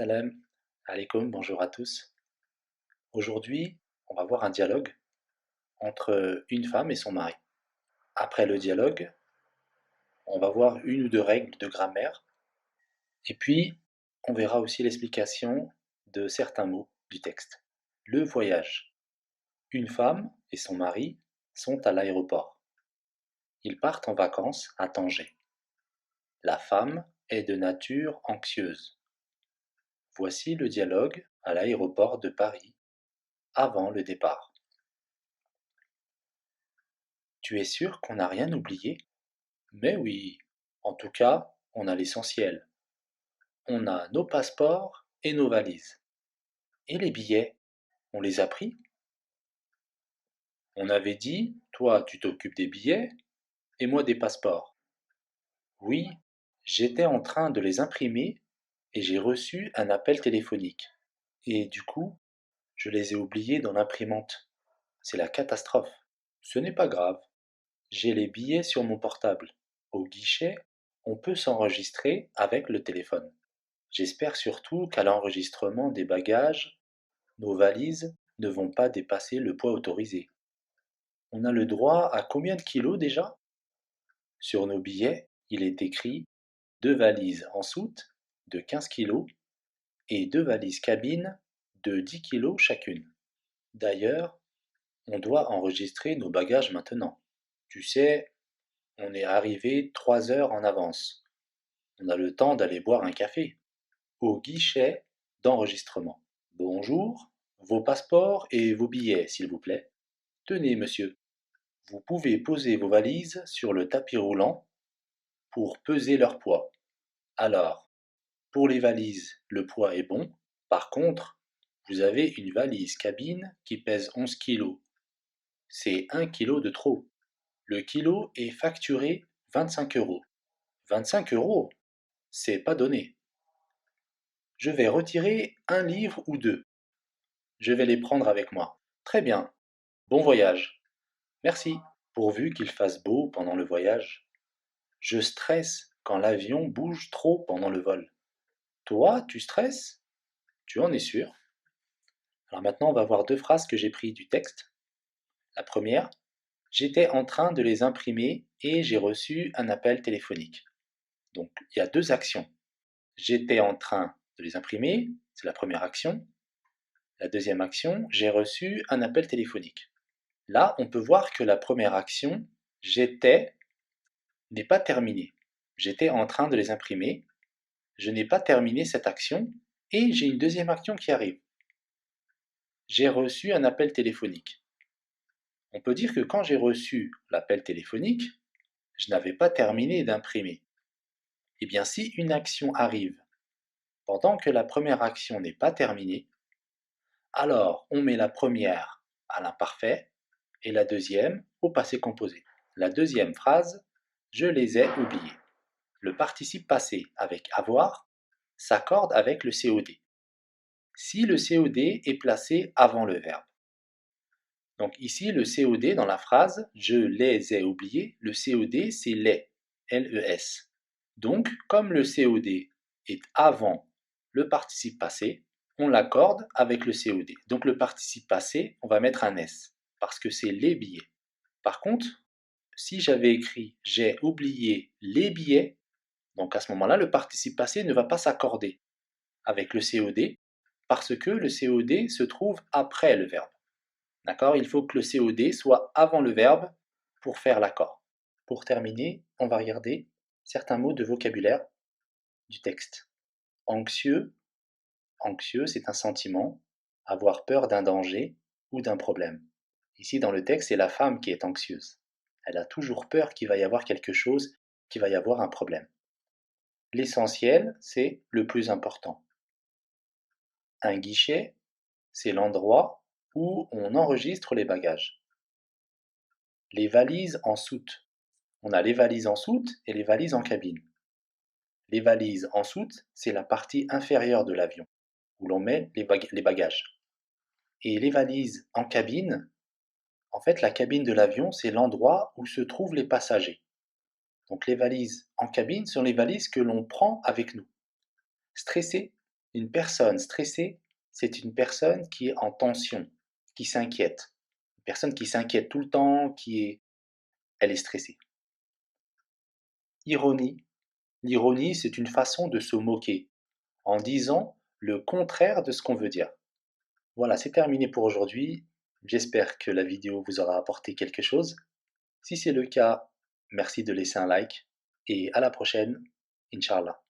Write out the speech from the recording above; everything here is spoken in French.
Salam alaikum, bonjour à tous. Aujourd'hui, on va voir un dialogue entre une femme et son mari. Après le dialogue, on va voir une ou deux règles de grammaire et puis on verra aussi l'explication de certains mots du texte. Le voyage. Une femme et son mari sont à l'aéroport. Ils partent en vacances à Tanger. La femme est de nature anxieuse. Voici le dialogue à l'aéroport de Paris avant le départ. Tu es sûr qu'on n'a rien oublié? Mais oui, en tout cas, on a l'essentiel. On a nos passeports et nos valises. Et les billets, on les a pris? On avait dit, toi tu t'occupes des billets et moi des passeports. Oui, j'étais en train de les imprimer et j'ai reçu un appel téléphonique. Et du coup, je les ai oubliés dans l'imprimante. C'est la catastrophe. Ce n'est pas grave. J'ai les billets sur mon portable. Au guichet, on peut s'enregistrer avec le téléphone. J'espère surtout qu'à l'enregistrement des bagages, nos valises ne vont pas dépasser le poids autorisé. On a le droit à combien de kilos déjà? Sur nos billets, il est écrit deux valises en soute de 15 kilos et deux valises cabine de 10 kilos chacune. D'ailleurs, on doit enregistrer nos bagages maintenant. Tu sais, on est arrivé 3 heures en avance. On a le temps d'aller boire un café. Au guichet d'enregistrement. Bonjour, vos passeports et vos billets, s'il vous plaît. Tenez, monsieur, vous pouvez poser vos valises sur le tapis roulant pour peser leur poids. Alors, pour les valises, le poids est bon. Par contre, vous avez une valise cabine qui pèse 11 kilos. C'est 1 kilo de trop. Le kilo est facturé 25 euros. 25 euros? C'est pas donné. Je vais retirer un livre ou deux. Je vais les prendre avec moi. Très bien. Bon voyage. Merci. Pourvu qu'il fasse beau pendant le voyage. Je stresse quand l'avion bouge trop pendant le vol. Toi, tu stresses? Tu en es sûr? Alors maintenant, on va voir deux phrases que j'ai prises du texte. La première, j'étais en train de les imprimer et j'ai reçu un appel téléphonique. Donc, il y a deux actions. J'étais en train de les imprimer, c'est la première action. La deuxième action, j'ai reçu un appel téléphonique. Là, on peut voir que la première action, j'étais, n'est pas terminée. J'étais en train de les imprimer, je n'ai pas terminé cette action et j'ai une deuxième action qui arrive. J'ai reçu un appel téléphonique. On peut dire que quand j'ai reçu l'appel téléphonique, je n'avais pas terminé d'imprimer. Eh bien, si une action arrive pendant que la première action n'est pas terminée, alors on met la première à l'imparfait et la deuxième au passé composé. La deuxième phrase, je les ai oubliés. Le participe passé avec avoir s'accorde avec le COD. Si le COD est placé avant le verbe. Donc ici, le COD dans la phrase je les ai oubliés, le COD c'est les, L-E-S. Donc, comme le COD est avant le participe passé, on l'accorde avec le COD. Donc le participe passé, on va mettre un S, parce que c'est les billets. Par contre, si j'avais écrit j'ai oublié les billets, donc à ce moment-là, le participe passé ne va pas s'accorder avec le COD parce que le COD se trouve après le verbe. D'accord? Il faut que le COD soit avant le verbe pour faire l'accord. Pour terminer, on va regarder certains mots de vocabulaire du texte. Anxieux, anxieux, c'est un sentiment, avoir peur d'un danger ou d'un problème. Ici, dans le texte, c'est la femme qui est anxieuse. Elle a toujours peur qu'il va y avoir quelque chose, qu'il va y avoir un problème. L'essentiel, c'est le plus important. Un guichet, c'est l'endroit où on enregistre les bagages. Les valises en soute. On a les valises en soute et les valises en cabine. Les valises en soute, c'est la partie inférieure de l'avion, où l'on met les bagages. Et les valises en cabine, en fait, la cabine de l'avion, c'est l'endroit où se trouvent les passagers. Donc les valises en cabine sont les valises que l'on prend avec nous. Stressé? Une personne stressée, c'est une personne qui est en tension, qui s'inquiète. Une personne qui s'inquiète tout le temps, elle est stressée. Ironie. L'ironie, c'est une façon de se moquer, en disant le contraire de ce qu'on veut dire. Voilà, c'est terminé pour aujourd'hui. J'espère que la vidéo vous aura apporté quelque chose. Si c'est le cas, merci de laisser un like et à la prochaine, Inch'Allah.